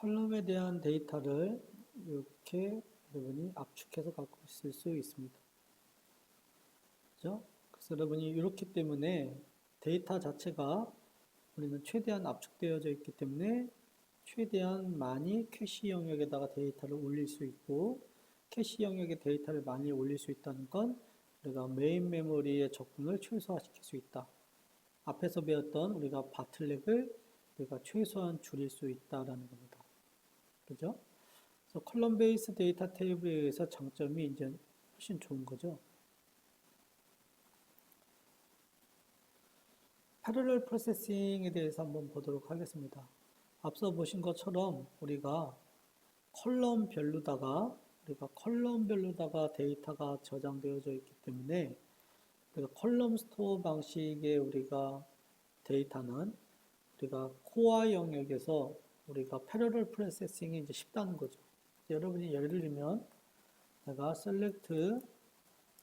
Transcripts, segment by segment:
컬럼에 대한 데이터를 이렇게 여러분이 압축해서 갖고 있을 수 있습니다. 그죠? 그래서 여러분이 이렇기 때문에 데이터 자체가 우리는 최대한 압축되어져 있기 때문에 최대한 많이 캐시 영역에다가 데이터를 올릴 수 있고, 캐시 영역에 데이터를 많이 올릴 수 있다는 건 우리가 메인 메모리의 적분을 최소화시킬 수 있다. 앞에서 배웠던 우리가 바틀렉을 우리가 최소한 줄일 수 있다라는 겁니다. 그죠? 그래서 컬럼 베이스 데이터 테이블에 의해서 장점이 이제 훨씬 좋은 거죠. 패러럴 프로세싱에 대해서 한번 보도록 하겠습니다. 앞서 보신 것처럼 우리가 컬럼별로다가 데이터가 저장되어져 있기 때문에 우리가 컬럼 스토어 방식의 우리가 데이터는 우리가 코어 영역에서 우리가 패러럴 프로세싱이 이제 쉽다는 거죠. 여러분이 예를 들면 내가 셀렉트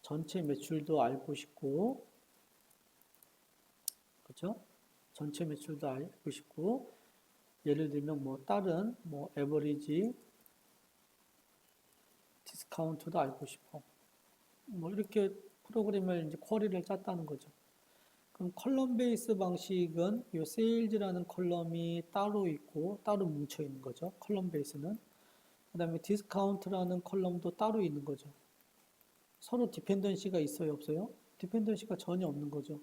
전체 매출도 알고 싶고, 그렇죠? 전체 매출도 알고 싶고, 예를 들면 뭐 다른 뭐 에버리지 디스카운트도 알고 싶어. 뭐 이렇게 프로그램을 이제 쿼리를 짰다는 거죠. 그럼 컬럼 베이스 방식은 이 세일즈라는 컬럼이 따로 있고 따로 뭉쳐 있는 거죠. 컬럼 베이스는. 그다음에 디스카운트라는 컬럼도 따로 있는 거죠. 서로 디펜던시가 있어요, 없어요? 디펜던시가 전혀 없는 거죠.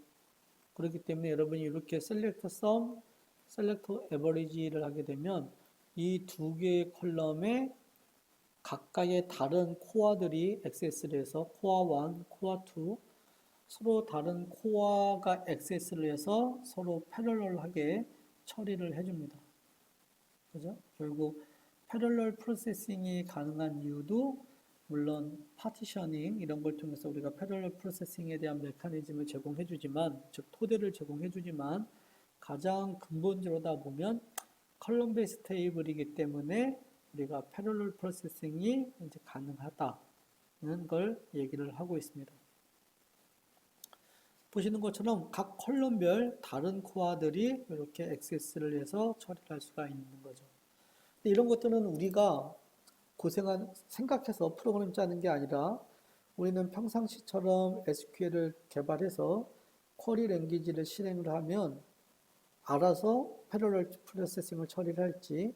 그렇기 때문에 여러분이 이렇게 셀렉트 썸, 셀렉트 에버리지를 하게 되면 이 두 개의 컬럼에 각각의 다른 코어들이 액세스를 해서 코어 1, 코어 2 서로 다른 코어가 액세스를 해서 서로 패러럴하게 처리를 해줍니다. 그죠? 결국 패러럴 프로세싱이 가능한 이유도 물론 파티셔닝 이런 걸 통해서 우리가 패러럴 프로세싱에 대한 메커니즘을 제공해 주지만, 즉 토대를 제공해 주지만 가장 근본적으로다 보면 컬럼 베이스 테이블이기 때문에 우리가 패러럴 프로세싱이 이제 가능하다는 걸 얘기를 하고 있습니다. 보시는 것처럼 각 컬럼별 다른 코어들이 이렇게 액세스를 해서 처리를 할 수가 있는 거죠. 이런 것들은 우리가 생각해서 프로그램 짜는 게 아니라 우리는 평상시처럼 SQL을 개발해서 쿼리 랭귀지를 실행을 하면 알아서 패러럴 프로세싱을 처리를 할지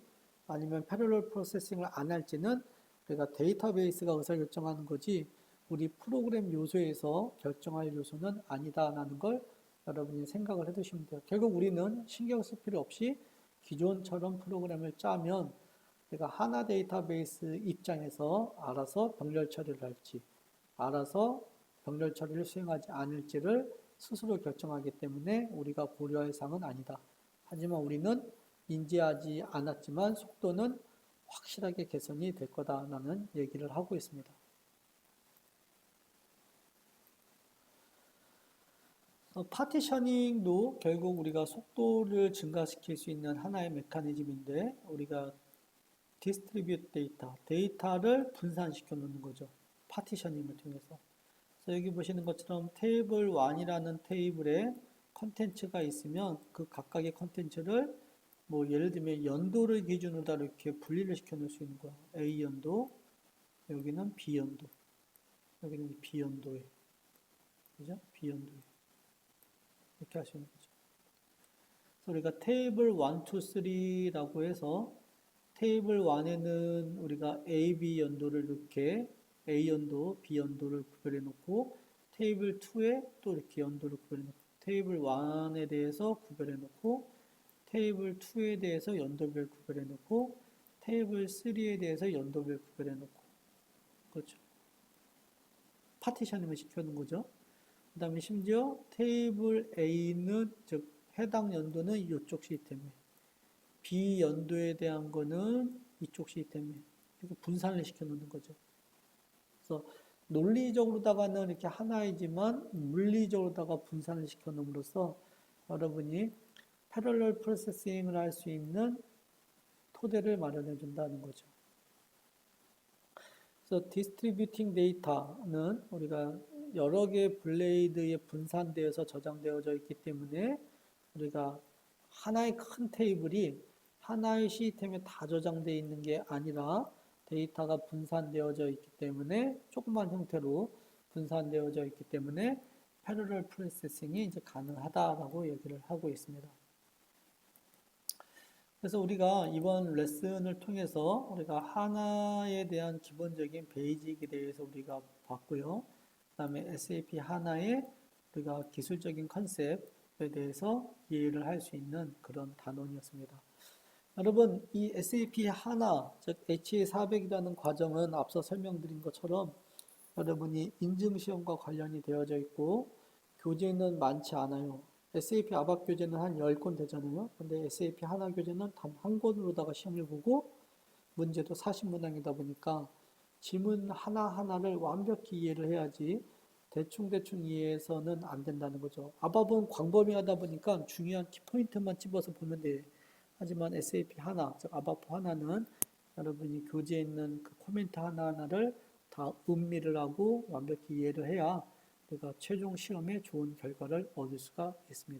아니면 패러럴 프로세싱을 안 할지는 우리가 데이터베이스가 의사결정하는 거지 우리 프로그램 요소에서 결정할 요소는 아니다라는 걸 여러분이 생각을 해두시면 돼요. 결국 우리는 신경 쓸 필요 없이 기존처럼 프로그램을 짜면 내가 하나 데이터베이스 입장에서 알아서 병렬 처리를 할지 알아서 병렬 처리를 수행하지 않을지를 스스로 결정하기 때문에 우리가 고려할 사항은 아니다. 하지만 우리는 인지하지 않았지만 속도는 확실하게 개선이 될 거다라는 얘기를 하고 있습니다. 파티셔닝도 결국 우리가 속도를 증가시킬 수 있는 하나의 메커니즘인데 우리가 디스트리뷰트 데이터를 분산시켜 놓는 거죠. 파티셔닝을 통해서. 그래서 여기 보시는 것처럼 테이블 1이라는 테이블에 컨텐츠가 있으면 그 각각의 컨텐츠를 뭐 예를 들면 연도를 기준으로 다 이렇게 분리를 시켜 놓을 수 있는 거야. A 연도, 여기는 B 연도, 여기는 B 연도에, 그죠? B 연도에 이렇게 할 수 있는 거죠. 그래서 우리가 테이블 1, 2, 3라고 해서 테이블 1에는 우리가 A, B 연도를 이렇게 A 연도, B 연도를 구별해 놓고 테이블 2에 또 이렇게 연도를 구별해 놓고 테이블 1에 대해서 구별해 놓고 테이블 2에 대해서 연도별 구별해 놓고 테이블 3에 대해서 연도별 구별해 놓고 그렇죠. 파티셔닝을 시켜놓은 거죠. 그 다음에 심지어 테이블 A는 즉 해당 연도는 이쪽 시스템에 B 연도에 대한 거는 이쪽 시스템에 이렇게 분산을 시켜 놓는 거죠. 그래서 논리적으로다가는 이렇게 하나이지만 물리적으로다가 분산을 시켜 놓음으로써 여러분이 패러럴 프로세싱을 할 수 있는 토대를 마련해 준다는 거죠. 그래서 디스트리뷰팅 데이터는 우리가 여러 개의 블레이드에 분산되어서 저장되어져 있기 때문에 우리가 하나의 큰 테이블이 하나의 시스템에 다 저장되어 있는 게 아니라 데이터가 분산되어져 있기 때문에 조그만 형태로 분산되어져 있기 때문에 패러럴 프로세싱이 이제 가능하다라고 얘기를 하고 있습니다. 그래서 우리가 이번 레슨을 통해서 우리가 하나에 대한 기본적인 베이직에 대해서 우리가 봤고요. 그 다음에 SAP 하나의 우리가 기술적인 컨셉에 대해서 이해를 할 수 있는 그런 단원이었습니다. 여러분, 이 SAP 하나, 즉 HA400이라는 과정은 앞서 설명드린 것처럼 여러분이 인증시험과 관련이 되어져 있고 교재는 많지 않아요. SAP 아박 교재는 한 10권 되잖아요. 근데 SAP 하나 교재는 단 한 권으로다가 시험을 보고 문제도 40문항이다 보니까 지문 하나하나를 완벽히 이해를 해야지 대충대충 이해해서는 안 된다는 거죠. 아밥은 광범위하다 보니까 중요한 키포인트만 집어서 보면 돼. 하지만 SAP 하나, 즉 아바프 하나는 여러분이 교재에 있는 그 코멘트 하나하나를 다 음미를 하고 완벽히 이해를 해야 내가 최종 시험에 좋은 결과를 얻을 수가 있습니다.